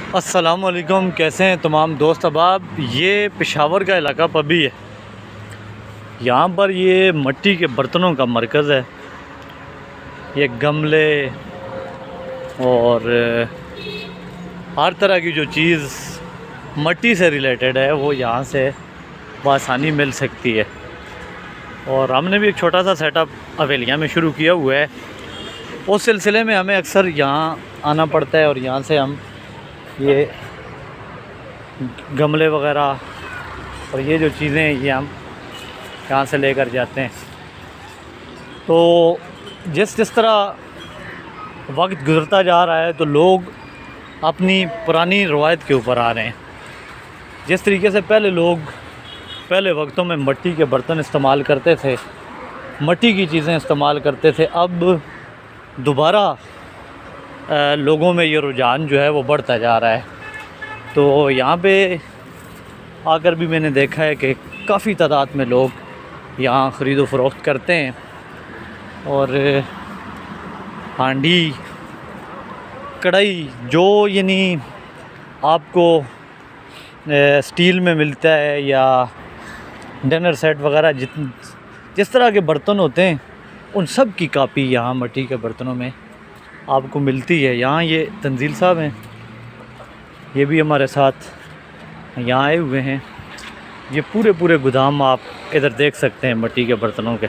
अस्सलामुअलैकुम, कैसे हैं तमाम दोस्त अहबाब। ये पेशावर का इलाका पबी है। यहाँ पर ये मिट्टी के बर्तनों का मरकज़ है। ये गमले और हर तरह की जो चीज़ मिट्टी से रिलेटेड है वो यहाँ से बआसानी मिल सकती है। और हमने भी एक छोटा सा सेटअप हवेलियाँ में शुरू किया हुआ है। उस सिलसिले में हमें अक्सर यहाँ आना पड़ता है और यहाँ से हम ये गमले वगैरह और ये जो चीज़ें हैं ये हम यहाँ से लेकर जाते हैं। तो जिस तरह वक्त गुज़रता जा रहा है तो लोग अपनी पुरानी रवायत के ऊपर आ रहे हैं। जिस तरीके से पहले वक्तों में मिट्टी के बर्तन इस्तेमाल करते थे, मिट्टी की चीज़ें इस्तेमाल करते थे, अब दोबारा लोगों में ये रुझान जो है वो बढ़ता जा रहा है। तो यहाँ पे आकर भी मैंने देखा है कि काफ़ी तादाद में लोग यहाँ ख़रीदो फ़रोख्त करते हैं। और हांडी, कढ़ाई जो यानी आपको स्टील में मिलता है या डिनर सेट वगैरह जिस तरह के बर्तन होते हैं उन सब की कापी यहाँ मिट्टी के बर्तनों में आपको मिलती है। यहाँ ये तंजील साहब हैं, ये भी हमारे साथ यहाँ आए हुए हैं। ये पूरे गोदाम आप इधर देख सकते हैं मिट्टी के बर्तनों के।